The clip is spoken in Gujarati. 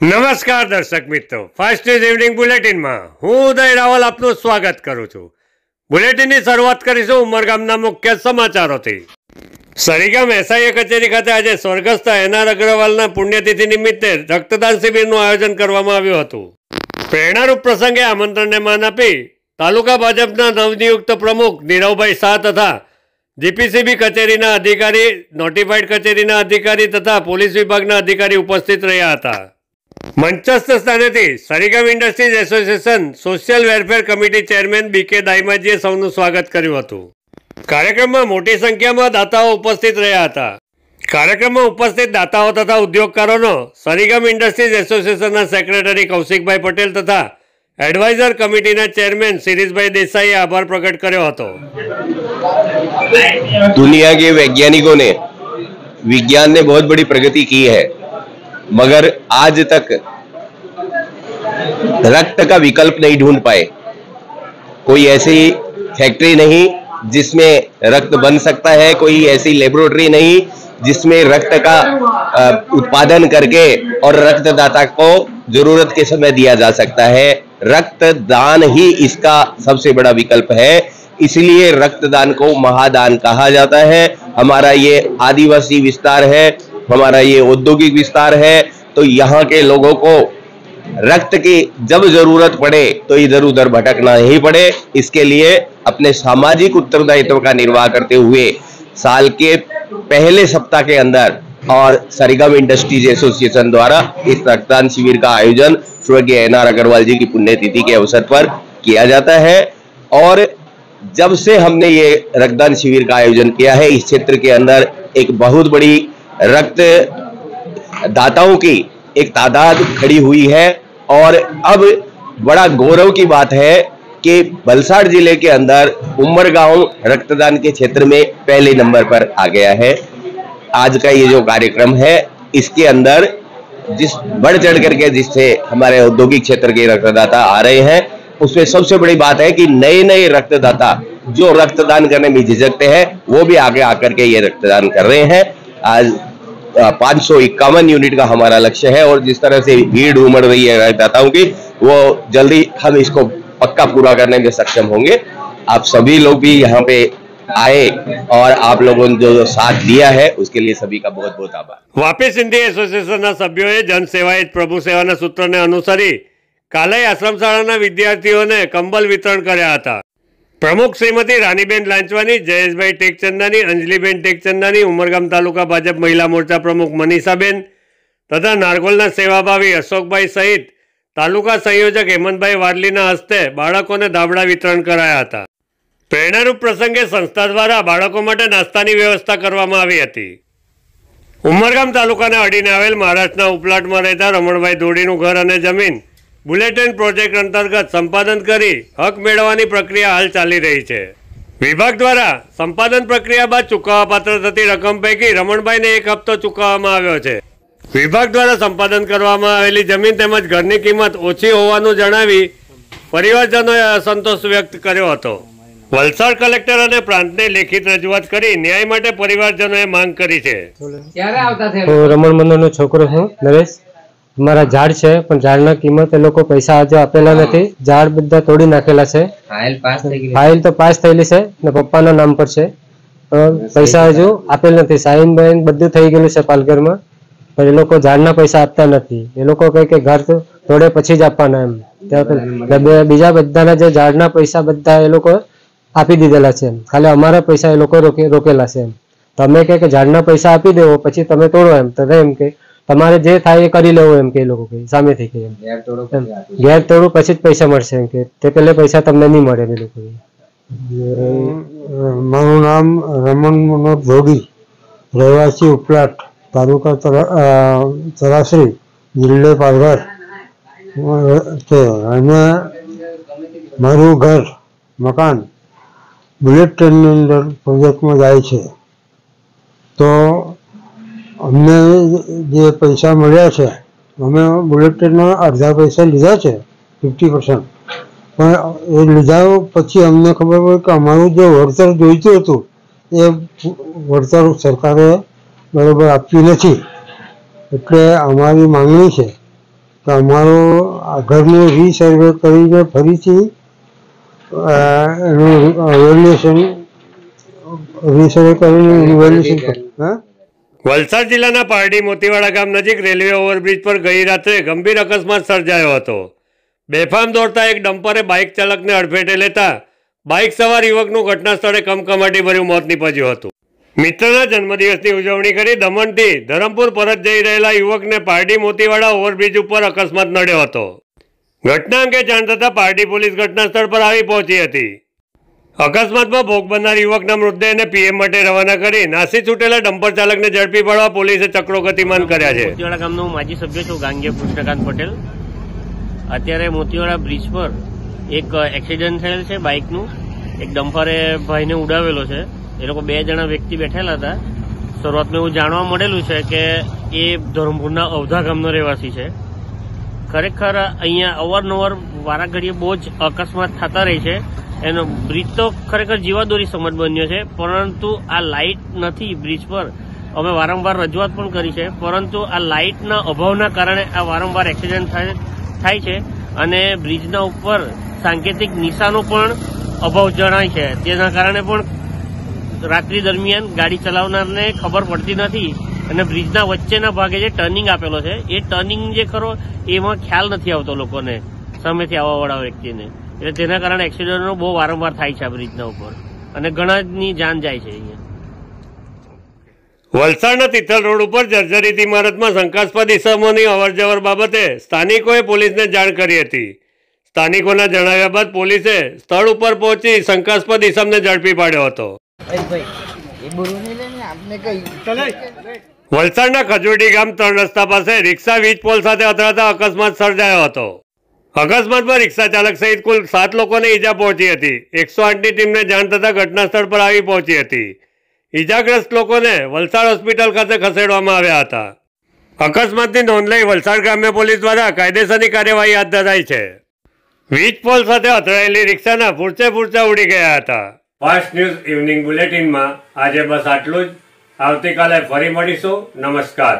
નમસ્કાર દર્શક મિત્રો, ફાસ્ટ ન્યૂઝ ઇવનિંગ બુલેટિનમાં હું ઉદય રાવલ આપનું સ્વાગત કરું છું। બુલેટિનની શરૂઆત કરીશું ઉમરગામના મુખ્ય સમાચારોથી। સરીગામ એસઆઈએ કચેરી ખાતે આજે સ્વર્ગસ્થ એનઆર અગ્રવાલના પુણ્યતિથિ નિમિત્તે રક્તદાન શિબિરનું આયોજન કરવામાં આવ્યું હતું। પ્રેરણારૂપ પ્રસંગે આમંત્રણને માન આપી તાલુકા ભાજપના નવનિયુક્ત પ્રમુખ નીરવભાઈ શાહ તથા જીપીસીબી કચેરીના અધિકારી, નોટિફાઈડ કચેરીના અધિકારી તથા પોલીસ વિભાગના અધિકારી ઉપસ્થિત રહ્યા હતા। મંચસ્થ સ્થાનેથી Sarigam Industries Association Social Welfare Committee chairman BK દાઈમાજીએ સૌનું સ્વાગત કર્યું હતું। કાર્યક્રમમાં મોટી સંખ્યામાં દાતાઓ ઉપસ્થિત રહ્યા હતા। કાર્યક્રમમાં ઉપસ્થિત દાતાઓ તથા ઉદ્યોગકારોનો સરીગામ ઇન્ડસ્ટ્રીઝ એસોસિએશનના સેક્રેટરી કૌશિકભાઈ પટેલ તથા એડવાઇઝર કમિટીના ચેરમેન શિરીષભાઈ દેસાઈએ આભાર પ્રकट કર્યો હતો। दुनिया के वैज्ञानिकों ने विज्ञान ने बहुत बड़ी प्रगति की है, मगर आज तक रक्त का विकल्प नहीं ढूंढ पाए। कोई ऐसी फैक्ट्री नहीं जिसमें रक्त बन सकता है, कोई ऐसी लेबोरेटरी नहीं जिसमें रक्त का उत्पादन करके और रक्तदाता को जरूरत के समय दिया जा सकता है। रक्तदान ही इसका सबसे बड़ा विकल्प है, इसलिए रक्तदान को महादान कहा जाता है। हमारा ये आदिवासी विस्तार है, हमारा ये औद्योगिक विस्तार है, तो यहाँ के लोगों को रक्त की जब जरूरत पड़े तो इधर उधर भटकना नहीं पड़े। इसके लिए अपने सामाजिक उत्तरदायित्व का निर्वाह करते हुए साल के पहले सप्ताह के अंदर और सरीगाम इंडस्ट्रीज एसोसिएशन द्वारा इस रक्तदान शिविर का आयोजन स्वर्गीय एनआर अग्रवाल जी की पुण्यतिथि के अवसर पर किया जाता है। और जब से हमने ये रक्तदान शिविर का आयोजन किया है, इस क्षेत्र के अंदर एक बहुत बड़ी रक्त दाताओं की एक तादाद खड़ी हुई है। और अब बड़ा गौरव की बात है कि वलसाड़ जिले के अंदर उमरगांव रक्तदान के क्षेत्र में पहले नंबर पर आ गया है। आज का ये जो कार्यक्रम है, इसके अंदर जिस बढ़ चढ़ करके जिससे हमारे औद्योगिक क्षेत्र के रक्तदाता आ रहे हैं, उसमें सबसे बड़ी बात है कि नए नए रक्तदाता जो रक्तदान करने में झिझकते हैं, वो भी आगे आकर के ये रक्तदान कर रहे हैं। आज 551 यूनिट का हमारा लक्ष्य है और जिस तरह से भीड़ उमड़ रही है रक्तदाताओं की, वो जल्दी हम इसको पक्का पूरा करने में सक्षम होंगे। आप सभी लोग भी यहाँ पे आए और आप लोगों ने जो साथ दिया है उसके लिए सभी का बहुत बहुत आभार। વાપી સિંધી એસોસિએશનના સભ્યોએ જનસેવા જ પ્રભુ સેવાના સૂત્રને અનુસરી કાલે આશ્રમશાળાના વિદ્યાર્થીઓને કંબલ વિતરણ કર્યા હતા। પ્રમુખ શ્રીમતી રાનીબેન લાંચવાની, જયેશભાઈ ટેકચંદાની, અંજલીબેન ટેકચંદાની, ઉમરગામ તાલુકા ભાજપ મહિલા મોરચા પ્રમુખ મનીષાબેન તથા નારગોલના સેવાભાવી અશોકભાઈ સહિત તાલુકા સંયોજક હેમંતભાઈ વાડલીના હસ્તે બાળકોને ધાબળા વિતરણ કરાયા હતા। પ્રેરણારૂપ પ્રસંગે સંસ્થા દ્વારા બાળકો માટે નાસ્તાની વ્યવસ્થા કરવામાં આવી હતી। ઉમરગામ તાલુકાના અડીને આવેલ મહારાષ્ટ્રના ઉપલાટમાં રહેતા રમણભાઈ ધોડીનું ઘર અને જમીન બુલેટિન પ્રોજેક્ટ અંતર્ગત સંપાદન કરી હક મેળવવાની પ્રક્રિયા હાલ ચાલી રહી છે। વિભાગ દ્વારા સંપાદન પ્રક્રિયા બાદ ચૂકવવા પાત્ર થતી રકમ પૈકી રમણભાઈને 1 હપ્તો ચૂકવવામાં આવ્યો છે। વિભાગ દ્વારા સંપાદન કરવામાં આવેલી જમીન તેમજ ઘરની કિંમત ઓછી હોવાનું જણાવી પરિવારજનોએ અસંતોષ વ્યક્ત કર્યો હતો। વલસાડ કલેક્ટર અને પ્રાંતને લેખિત રજૂઆત કરી ન્યાય માટે પરિવારજનોએ માંગ કરી છે। રમણ મંદિરનો છોકરો છું નરેશ। અમારા ઝાડ છે પણ ઝાડના કિંમત એ લોકો પૈસા આજે આપેલા નથી, ઝાડ બધા તોડી નાખેલા છે। ફાઇલ તો પાસ થયેલી છે ને પપ્પાના નામ પર છે, પૈસા હજુ આપેલ નથી। સાઈન બાઈન બધું થઈ ગયેલું છે પાલઘરમાં, પણ એ લોકો ઝાડના પૈસા આપતા નથી। એ લોકો કહે કે ઘર તોડે પછી જ આપવાના એમ। બીજા બધાના જે ઝાડના પૈસા બધા એ લોકો આપી દીધેલા છે, ખાલી અમારા પૈસા એ લોકો રોકેલા છે એમ। તમે કે ઝાડના પૈસા આપી દેવો પછી તમે તોડો એમ, તો એમ કે તમારે જે થાય એ કરી લેવું એમ કે એ લોકો કહે સામેથી કે ઘેર તોડું પછી જ પૈસા મળશે એમ કે તે પહેલે પૈસા તમને નહીં મળે એ લોકો। મારું નામ રમણ મનોજ ધોડી, રહેવાસી ઉપલાટ, તાલુકા તરાસરી, જિલ્લો પાલઘર છે। અને મારું ઘર મકાન બુલેટ ટ્રેનની અંદર પ્રોજેક્ટમાં જાય છે, તો અમને જે પૈસા મળ્યા છે, અમે બુલેટ ટ્રેનના અડધા પૈસા લીધા છે 50%, પણ એ લીધા પછી અમને ખબર પડી કે અમારું જે વળતર જોઈતું હતું એ વળતર સરકારે બરાબર આપ્યું નથી। એટલે અમારી માંગણી છે તો અમારો ઘરનો રીસર્વે કરીને ફરીથી એનું વેલ્યુએશન રીસર્વે કરીને વેલ્યુએશન. વલસાડ જિલ્લાના પારડી મોતીવાડા ગામ નજીક રેલવે ઓવરબ્રિજ પર ગઈ રાત્રે ગંભીર અકસ્માત સર્જાયો હતો. બેફામ દોડતા એક ડમ્પરે બાઇક ચાલકને અડફેટે લેતા બાઇક સવાર યુવકનું ઘટના સ્થળે કમકમાટી ભર્યું મોત નીપજ્યું હતું. મિત્રના જન્મદિવસની ઉજવણી કરી દમણથી ધરમપુર પરત જઈ રહેલા યુવકને પારડી મોતીવાડા ઓવરબ્રિજ ઉપર અકસ્માત નડ્યો હતો. ઘટના અંગે જાણ થતાં પારડી પોલીસ ઘટના સ્થળ પર આવી પહોંચી હતી. અકસ્માતમાં ભોગ બનનાર યુવકના મૃતદેહને પીએમ માટે રવાના કરી નાસી છૂટેલા ડમ્પર ચાલકને ઝડપી પાડવા પોલીસે ચક્રો ગતિમાન કર્યા છે. મોતીવાડા ગામનો માજી સભ્ય છું ગાંગીય કૃષ્ણકાંત પટેલ. અત્યારે મોતીવાડા બ્રિજ પર એક એક્સિડન્ટ થયેલ છે બાઇકનું. એક ડમ્પરે ભાઈને ઉડાવેલો છે. એ લોકો 2 જણા વ્યક્તિ બેઠેલા હતા. શરૂઆતમાં એવું જાણવા મળેલું છે કે એ ધરમપુરના અવધા ગામનો રહેવાસી છે. ખરેખર અહીંયા અવારનવાર વારાઘડીએ બહુ જ અકસ્માત થતા રહે છે. એનો બ્રિજ તો ખરેખર જીવાદોરી સમજ બન્યો છે, પરંતુ આ લાઇટ નથી બ્રિજ પર. અમે વારંવાર રજૂઆત પણ કરી છે, પરંતુ આ લાઇટના અભાવના કારણે આ વારંવાર એક્સિડન્ટ થાય છે અને બ્રિજના ઉપર સાંકેતિક નિશાનો પણ અભાવ જણાય છે. તેના કારણે પણ રાત્રિ દરમિયાન ગાડી ચલાવનારને ખબર પડતી નથી અને બ્રિજના વચ્ચેના ભાગે જે ટર્નિંગ આપેલો છે એ ટર્નિંગ જે ખરો એમાં ખ્યાલ નથી આવતો લોકોને, સામેથી આવવાવાળા વ્યક્તિને. એટલે તેના કારણે એક્સિડન્ટો બહુ વારંવાર થાય છે આ બ્રિજના ઉપર અને ઘણાની જાન જાય છે. અહીંયા વલસાડના તિથલ રોડ ઉપર જર્જરિત ઇમારતમાં શંકાસ્પદ ઇસમોની અવરજવર બાબતે સ્થાનિકોએ પોલીસને જાણ કરી હતી. સ્થાનિકોના જણાવ્યા બાદ પોલીસે સ્થળ ઉપર પહોંચી શંકાસ્પદ ઇસમને ઝડપી પાડ્યો હતો. વલસાડના ખજોડી ગામ 3 રસ્તા પાસે રિક્ષા વીજ પોલ સાથે અથડાતા અકસ્માત સર્જાયો હતો. અકસ્માતમાં રિક્ષા ચાલક સહિત કુલ 7 લોકોને ઈજા પહોંચી હતી. 108ની ટીમને જાણ થતાં ઘટના સ્થળ પર આવી પહોંચી હતી. ઈજાગ્રસ્ત લોકોને વલસાડ હોસ્પિટલ ખાતે ખસેડવામાં આવ્યા હતા. અકસ્માતની નોંધ લઈ વલસાડ ગ્રામ્ય પોલીસ દ્વારા કાયદેસરની કાર્યવાહી હાથ ધરાઈ છે. વીજ પોલ સાથે અથડાયેલી રિક્ષાના ફૂરચે ઉડી ગયા હતા. ફાસ્ટ ન્યૂઝ ઇવનિંગ બુલેટિનમાં આજે બસ આટલું જ. આવતીકાલે ફરી મળીશું. નમસ્કાર.